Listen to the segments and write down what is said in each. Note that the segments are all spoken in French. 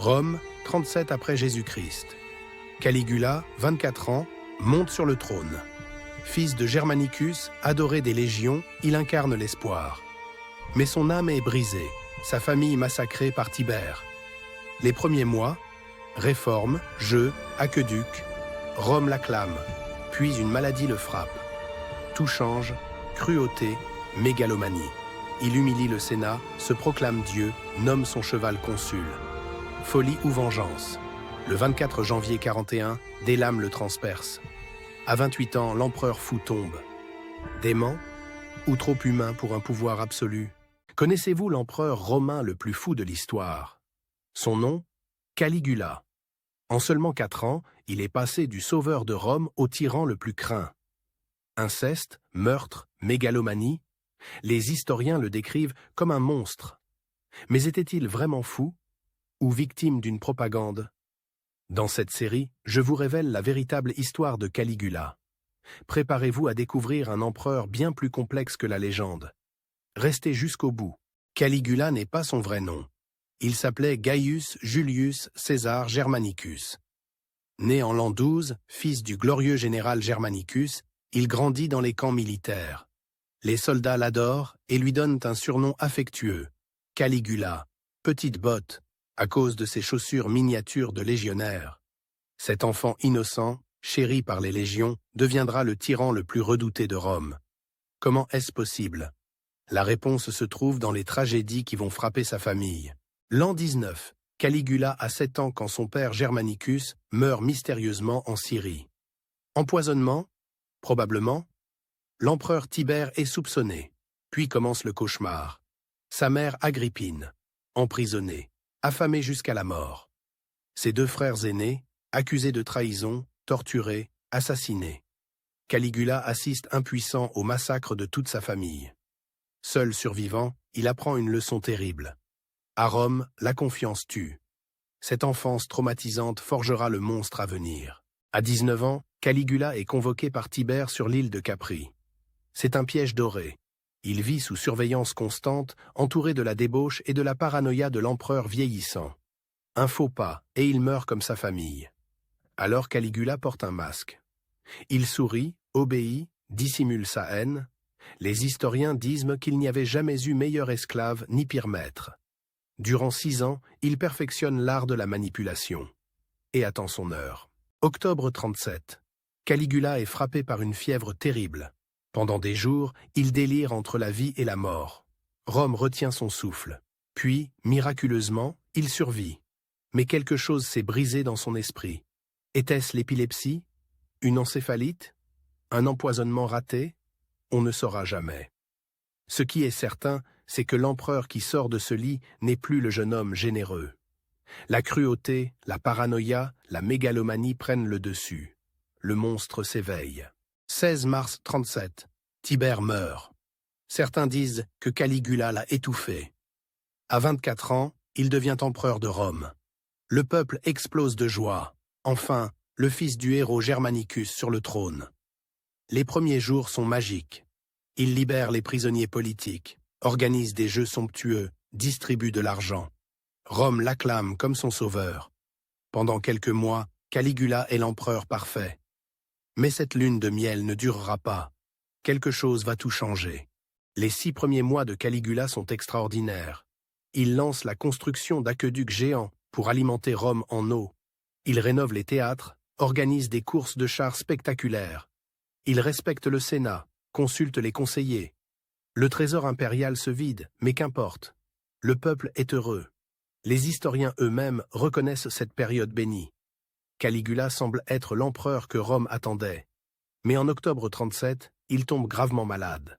Rome, 37 après Jésus-Christ. Caligula, 24 ans, monte sur le trône. Fils de Germanicus, adoré des légions, il incarne l'espoir. Mais son âme est brisée, sa famille massacrée par Tibère. Les premiers mois, réforme, jeux, aqueduc, Rome l'acclame, puis une maladie le frappe. Tout change, cruauté, mégalomanie. Il humilie le Sénat, se proclame Dieu, nomme son cheval consul. Folie ou vengeance. Le 24 janvier 41, des lames le transpercent. À 28 ans, l'empereur fou tombe. Dément ou trop humain pour un pouvoir absolu? Connaissez-vous l'empereur romain le plus fou de l'histoire? Son nom? Caligula. En seulement 4 ans, il est passé du sauveur de Rome au tyran le plus craint. Inceste, meurtre, mégalomanie, les historiens le décrivent comme un monstre. Mais était-il vraiment fou ou victime d'une propagande? Dans cette série, je vous révèle la véritable histoire de Caligula. Préparez-vous à découvrir un empereur bien plus complexe que la légende. Restez jusqu'au bout. Caligula n'est pas son vrai nom. Il s'appelait Gaius Julius César Germanicus. Né en l'an 12, fils du glorieux général Germanicus, il grandit dans les camps militaires. Les soldats l'adorent et lui donnent un surnom affectueux, Caligula, petite botte, à cause de ses chaussures miniatures de légionnaire. Cet enfant innocent, chéri par les légions, deviendra le tyran le plus redouté de Rome. Comment est-ce possible? La réponse se trouve dans les tragédies qui vont frapper sa famille. L'an 19, Caligula a 7 ans quand son père Germanicus meurt mystérieusement en Syrie. Empoisonnement? Probablement. L'empereur Tibère est soupçonné. Puis commence le cauchemar. Sa mère Agrippine, emprisonnée, affamée jusqu'à la mort. Ses 2 frères aînés, accusés de trahison, torturés, assassinés. Caligula assiste impuissant au massacre de toute sa famille. Seul survivant, il apprend une leçon terrible. À Rome, la confiance tue. Cette enfance traumatisante forgera le monstre à venir. À 19 ans, Caligula est convoqué par Tibère sur l'île de Capri. C'est un piège doré. Il vit sous surveillance constante, entouré de la débauche et de la paranoïa de l'empereur vieillissant. Un faux pas, et il meurt comme sa famille. Alors Caligula porte un masque. Il sourit, obéit, dissimule sa haine. Les historiens disent qu'il n'y avait jamais eu meilleur esclave ni pire maître. Durant 6 ans, il perfectionne l'art de la manipulation. Et attend son heure. Octobre 37. Caligula est frappé par une fièvre terrible. Pendant des jours, il délire entre la vie et la mort. Rome retient son souffle. Puis, miraculeusement, il survit. Mais quelque chose s'est brisé dans son esprit. Était-ce l'épilepsie? Une encéphalite? Un empoisonnement raté? On ne saura jamais. Ce qui est certain, c'est que l'empereur qui sort de ce lit n'est plus le jeune homme généreux. La cruauté, la paranoïa, la mégalomanie prennent le dessus. Le monstre s'éveille. 16 mars 37. Tibère meurt. Certains disent que Caligula l'a étouffé. À 24 ans, il devient empereur de Rome. Le peuple explose de joie. Enfin, le fils du héros Germanicus sur le trône. Les premiers jours sont magiques. Il libère les prisonniers politiques, organise des jeux somptueux, distribue de l'argent. Rome l'acclame comme son sauveur. Pendant quelques mois, Caligula est l'empereur parfait. Mais cette lune de miel ne durera pas. Quelque chose va tout changer. Les 6 premiers mois de Caligula sont extraordinaires. Il lance la construction d'aqueducs géants pour alimenter Rome en eau. Il rénove les théâtres, organise des courses de chars spectaculaires. Il respecte le Sénat, consulte les conseillers. Le trésor impérial se vide, mais qu'importe. Le peuple est heureux. Les historiens eux-mêmes reconnaissent cette période bénie. Caligula semble être l'empereur que Rome attendait. Mais en octobre 37, il tombe gravement malade.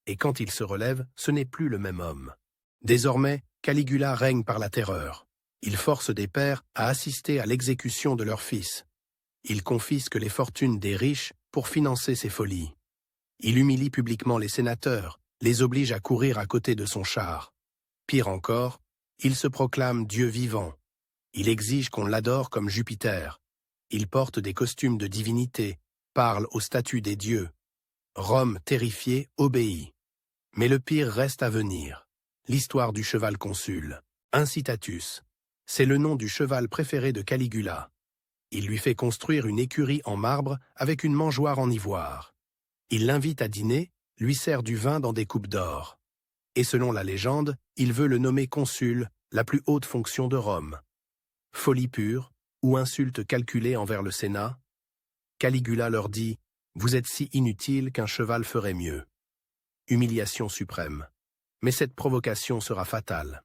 Et quand il se relève, ce n'est plus le même homme. Désormais, Caligula règne par la terreur. Il force des pères à assister à l'exécution de leurs fils. Il confisque les fortunes des riches pour financer ses folies. Il humilie publiquement les sénateurs, les oblige à courir à côté de son char. Pire encore, il se proclame Dieu vivant. Il exige qu'on l'adore comme Jupiter. Il porte des costumes de divinité, parle aux statues des dieux. Rome, terrifiée, obéit. Mais le pire reste à venir. L'histoire du cheval consul, Incitatus. C'est le nom du cheval préféré de Caligula. Il lui fait construire une écurie en marbre avec une mangeoire en ivoire. Il l'invite à dîner, lui sert du vin dans des coupes d'or. Et selon la légende, il veut le nommer consul, la plus haute fonction de Rome. Folie pure, ou insulte calculée envers le Sénat, Caligula leur dit « Vous êtes si inutiles qu'un cheval ferait mieux ». Humiliation suprême. Mais cette provocation sera fatale.